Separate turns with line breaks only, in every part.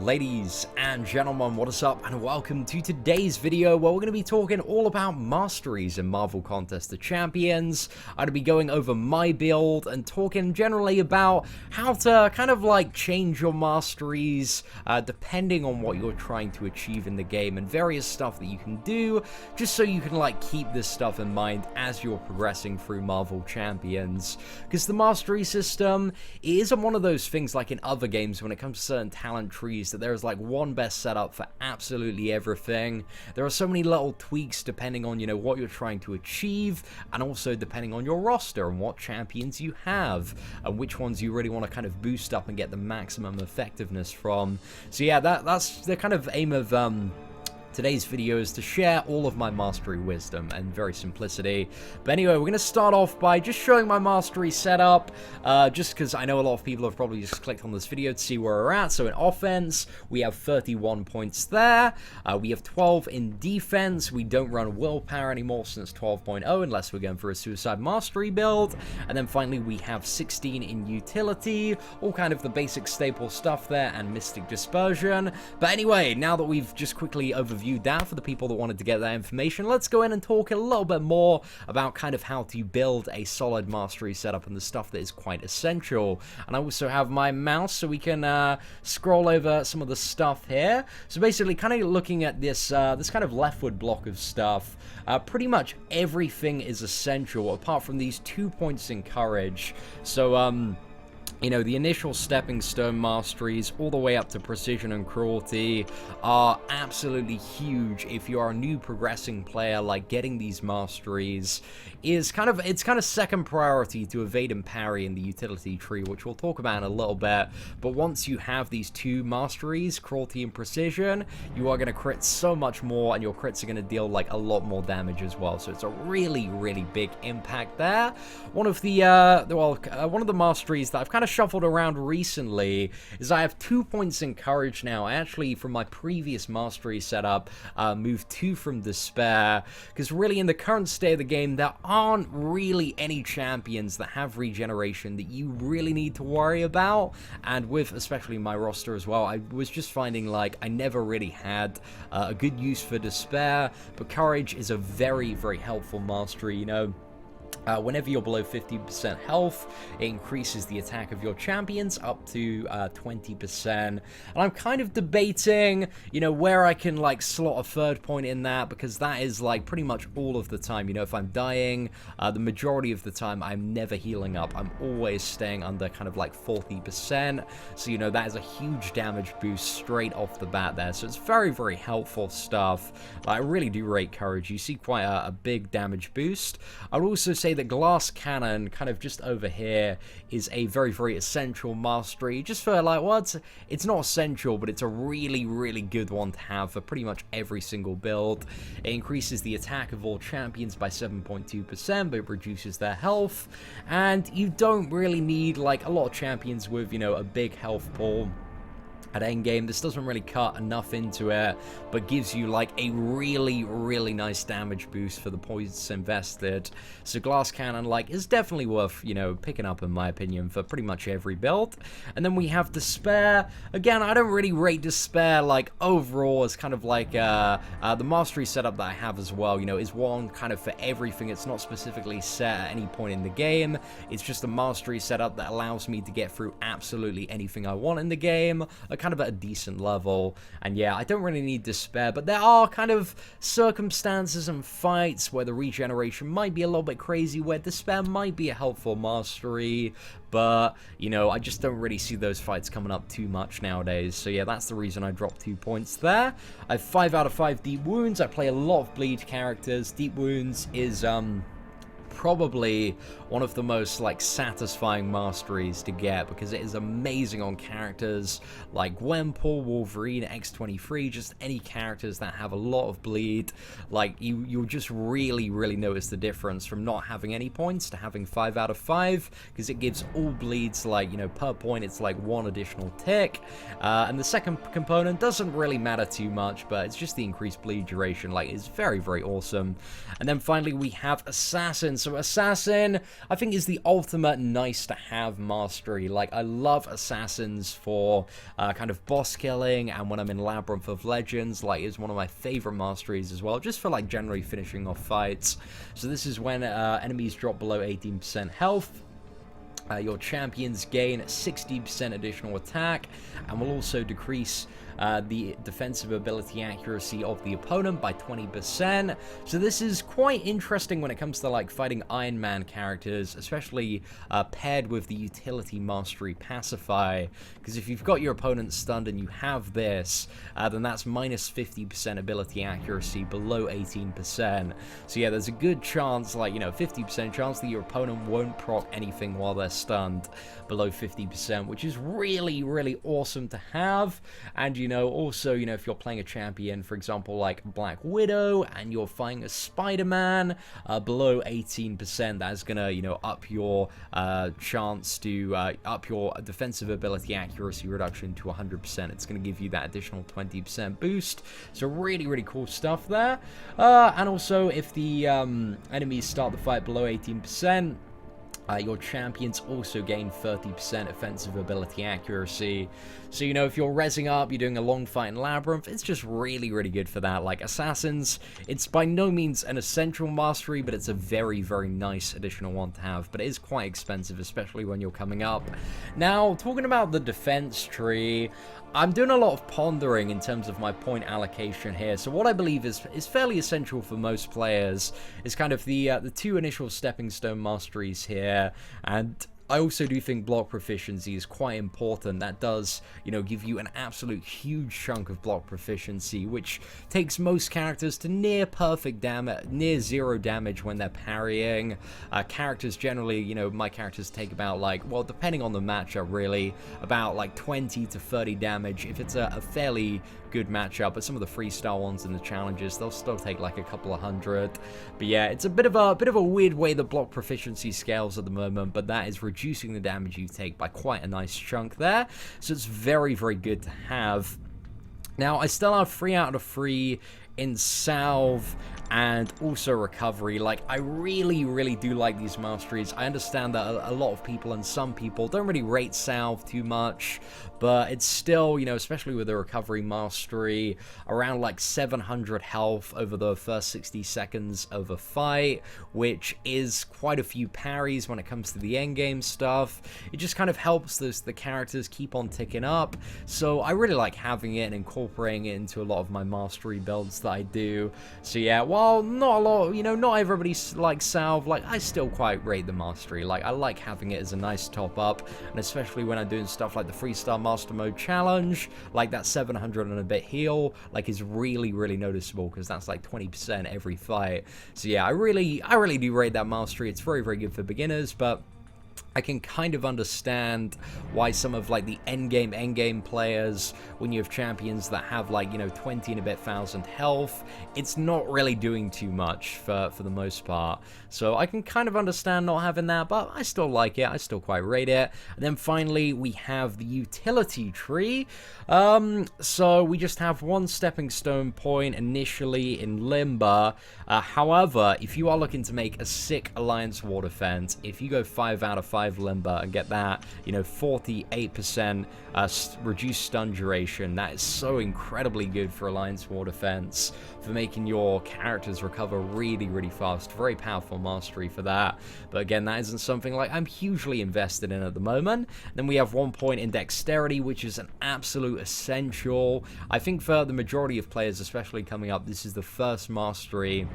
Ladies and gentlemen, what is up, and welcome to today's video where we're going to be talking all about masteries in Marvel Contest of Champions. I'm going to be going over my build and talking generally about how to kind of like change your masteries depending on what you're trying to achieve in the game, and various stuff that you can do just so you can like keep this stuff in mind as you're progressing through Marvel Champions. Because the mastery system isn't one of those things like in other games when it comes to certain talent trees that there is like one best setup for absolutely everything. There are so many little tweaks depending on, what you're trying to achieve, and also depending on your roster and what champions you have and which ones you really want to kind of boost up and get the maximum effectiveness from. So yeah, that's the kind of aim of today's video, is to share all of my mastery wisdom and very simplicity. But anyway, we're going to start off by just showing my mastery setup, just because I know a lot of people have probably just clicked on this video to see where we're at. So in offense, we have 31 points there. We have 12 in defense. We don't run willpower anymore since 12.0 unless we're going for a suicide mastery build. And then finally, we have 16 in utility, all kind of the basic staple stuff there, and mystic dispersion. But anyway, now that we've just quickly overviewed that for the people that wanted to get that information, let's go in and talk a little bit more about kind of how to build a solid mastery setup and the stuff that is quite essential. And I also have my mouse so we can scroll over some of the stuff here. So basically, kind of looking at this this kind of leftward block of stuff, pretty much everything is essential apart from these 2 points in courage. So the initial stepping stone masteries all the way up to precision and cruelty are absolutely huge if you are a new progressing player. Like, getting these masteries is kind of second priority to evade and parry in the utility tree, which we'll talk about in a little bit. But once you have these two masteries, cruelty and precision, you are going to crit so much more, and your crits are going to deal like a lot more damage as well. So it's a really, really big impact there. One of the one of the masteries that I've kind of shuffled around recently is I have 2 points in courage now. I actually, from my previous mastery setup, moved 2 from despair, because really in the current state of the game there aren't really any champions that have regeneration that you really need to worry about. And with especially my roster as well, I was just finding like I never really had a good use for despair, but courage is a very, very helpful mastery. Whenever you're below 50% health, it increases the attack of your champions up to 20%. And I'm kind of debating, where I can like slot a third point in that, because that is like pretty much all of the time. If I'm dying, the majority of the time I'm never healing up. I'm always staying under kind of like 40%. So, that is a huge damage boost straight off the bat there. So it's very, very helpful stuff. I really do rate courage. You see quite a big damage boost. I would also say that glass cannon, kind of just over here, is a very, very essential mastery. Just for like, well, it's not essential, but it's a really, really good one to have for pretty much every single build. It increases the attack of all champions by 7.2%, but it reduces their health, and you don't really need like a lot of champions with a big health pool at endgame. This doesn't really cut enough into it, but gives you like a really, really nice damage boost for the points invested. So glass cannon is definitely worth, picking up in my opinion for pretty much every build. And then we have despair. Again, I don't really rate despair like overall as kind of like the mastery setup that I have as well, is one kind of for everything. It's not specifically set at any point in the game. It's just a mastery setup that allows me to get through absolutely anything I want in the game, kind of at a decent level. And yeah, I don't really need despair, but there are kind of circumstances and fights where the regeneration might be a little bit crazy, where despair might be a helpful mastery. But, I just don't really see those fights coming up too much nowadays. So yeah, that's the reason I dropped 2 points there. I have 5 out of 5 deep wounds. I play a lot of bleed characters. Deep wounds is probably one of the most satisfying masteries to get, because it is amazing on characters like Gwenpool, Wolverine, X-23, just any characters that have a lot of bleed. You'll just really, really notice the difference from not having any points to having 5 out of 5, because it gives all bleeds per point it's like 1 additional tick. And the second component doesn't really matter too much, but it's just the increased bleed duration. It's very, very awesome. And then finally we have Assassin. So Assassin, I think, is the ultimate nice-to-have mastery. Like, I love Assassins for kind of boss killing, and when I'm in Labyrinth of Legends, like, it's one of my favorite masteries as well, just for, like, generally finishing off fights. So this is when enemies drop below 18% health. Your champions gain 60% additional attack, and will also decrease the defensive ability accuracy of the opponent by 20%. So this is quite interesting when it comes to like fighting Iron Man characters, especially paired with the utility mastery Pacify, because if you've got your opponent stunned and you have this, then that's minus 50% ability accuracy below 18%. So yeah, there's a good chance, like, you know, 50% chance that your opponent won't proc anything while they're stunned below 50%, which is really, really awesome to have. And, you know, also, you know, if you're playing a champion, for example, like Black Widow, and you're fighting a Spider-Man below 18%, that's gonna, you know, up your chance to up your defensive ability accuracy reduction to 100%. It's gonna give you that additional 20% boost. So really, really cool stuff there. And also, if the enemies start the fight below 18%, your champions also gain 30% offensive ability accuracy. So, you know, if you're rezzing up, you're doing a long fight in Labyrinth, it's just really, really good for that. Like, Assassins, it's by no means an essential mastery, but it's a very, very nice additional one to have. But it is quite expensive, especially when you're coming up. Now, talking about the defense tree, I'm doing a lot of pondering in terms of my point allocation here. So what I believe is fairly essential for most players is kind of the two initial stepping stone masteries here, and I also do think block proficiency is quite important. That does, you know, give you an absolute huge chunk of block proficiency, which takes most characters to near perfect damage, near zero damage when they're parrying. Characters generally, you know, my characters take about, like, well, depending on the matchup, really, about like 20 to 30 damage if it's a fairly good matchup. But some of the freestyle ones and the challenges, they'll still take like a couple of hundred. But yeah, it's a bit of a weird way the block proficiency scales at the moment, but that is reducing the damage you take by quite a nice chunk there. So it's very, very good to have. Now, I still have 3 out of 3 in Salve and also Recovery. Like, I really, really do like these masteries. I understand that a lot of people and some people don't really rate Salve too much, but it's still, you know, especially with the Recovery mastery, around like 700 health over the first 60 seconds of a fight, which is quite a few parries when it comes to the endgame stuff. It just kind of helps the characters keep on ticking up. So I really like having it and incorporating it into a lot of my mastery builds that I do. So yeah, while not a lot, you know, not everybody likes Salve, like, I still quite rate the mastery. Like, I like having it as a nice top up, and especially when I'm doing stuff like the Freestyle Master Mode Challenge, like that 700 and a bit heal, like, is really, really noticeable, because that's like 20% every fight. So yeah, I really do rate that mastery. It's very, very good for beginners, but I can kind of understand why some of like the endgame players, when you have champions that have like, you know, 20 and a bit thousand health, it's not really doing too much for the most part. So I can kind of understand not having that, but I still like it. I still quite rate it. And then finally, we have the utility tree. So we just have one stepping stone point initially in Limber. However, if you are looking to make a sick Alliance War Defense, if you go 5 out of 5 Limber and get that, you know, 48% reduced stun duration, that is so incredibly good for Alliance War Defense, for making your characters recover really, really fast. Very powerful mastery for that. But again, that isn't something like I'm hugely invested in at the moment. Then we have 1 point in Dexterity, which is an absolute essential. I think for the majority of players, especially coming up, this is the first mastery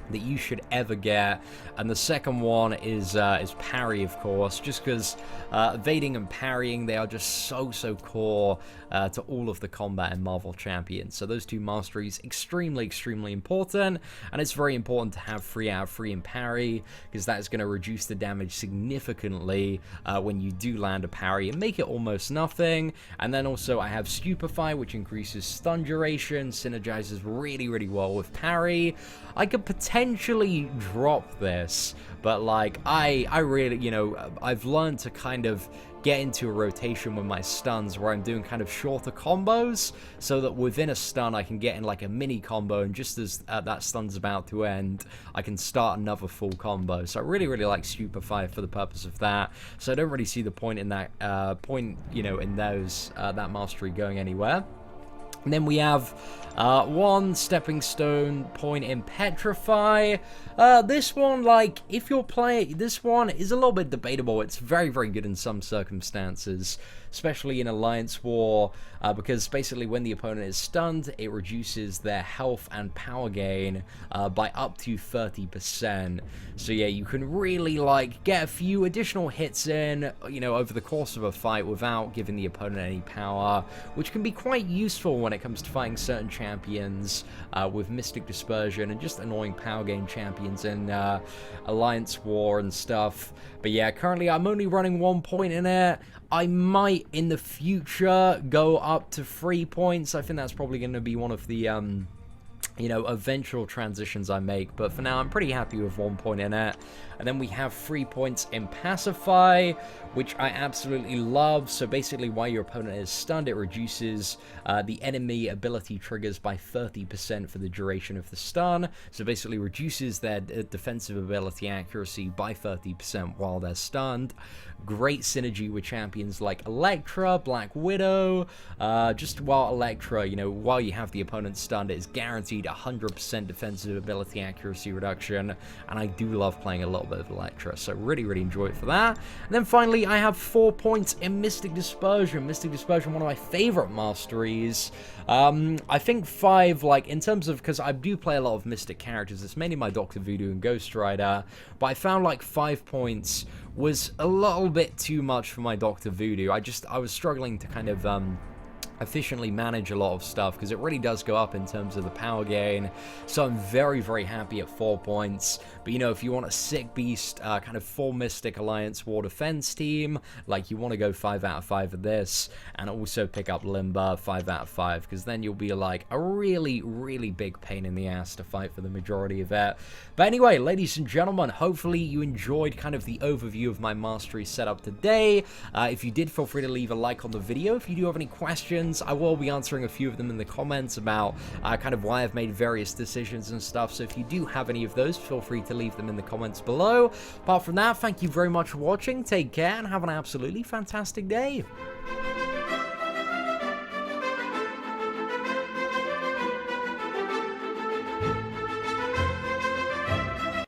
that you should ever get. And the second one is parry, of course, just because evading and parrying, they are just so core to all of the combat in Marvel Champions. So those two masteries, extremely important, and it's very important to have 3 out of 3 in parry, because that is going to reduce the damage significantly when you do land a parry and make it almost nothing. And then also I have Stupefy, which increases stun duration, synergizes really well with parry. I could potentially potentially drop this, but like I really, you know, I've learned to kind of get into a rotation with my stuns where I'm doing kind of shorter combos so that within a stun I can get in like a mini combo, and just as that stun's about to end I can start another full combo. So I really like Stupefy for the purpose of that, so I don't really see the point in that you know, in those that mastery going anywhere. And then we have one stepping stone point in Petrify. This one, like, if you're playing, this one is a little bit debatable. It's very good in some circumstances, especially in Alliance War, because basically when the opponent is stunned, it reduces their health and power gain by up to 30%. So yeah, you can really, like, get a few additional hits in, you know, over the course of a fight without giving the opponent any power, which can be quite useful when it comes to fighting certain champions with Mystic Dispersion and just annoying power gain champions in Alliance War and stuff. But yeah, currently I'm only running 1 point in it. I might in the future go up to 3 points. I think that's probably going to be one of the you know, eventual transitions I make, but for now I'm pretty happy with 1 point in it. And then we have 3 points in Pacify, which I absolutely love. So basically while your opponent is stunned, it reduces the enemy ability triggers by 30% for the duration of the stun. So basically reduces their defensive ability accuracy by 30% while they're stunned. Great synergy with champions like Electra, Black Widow. Just while Electra, you know, while you have the opponent stunned, it is guaranteed 100% defensive ability accuracy reduction, and I do love playing a little bit of Electra, so really enjoy it for that. And then finally I have 4 points in Mystic Dispersion. Mystic Dispersion, one of my favorite masteries. I think 5, like, in terms of, because I do play a lot of Mystic characters, it's mainly my Dr. Voodoo and Ghost Rider, but I found like 5 points was a little bit too much for my Dr. Voodoo. I was struggling to kind of efficiently manage a lot of stuff because it really does go up in terms of the power gain. So I'm very happy at 4 points. But you know, if you want a sick beast kind of full Mystic Alliance War defense team, like, you want to go 5 out of 5 of this, and also pick up Limber 5 out of 5, because then you'll be like a really big pain in the ass to fight for the majority of it. But anyway, ladies and gentlemen, hopefully you enjoyed kind of the overview of my mastery setup today. If you did, feel free to leave a like on the video. If you do have any questions, I will be answering a few of them in the comments about kind of why I've made various decisions and stuff. So if you do have any of those, feel free to leave them in the comments below. Apart from that, thank you very much for watching. Take care and have an absolutely fantastic day.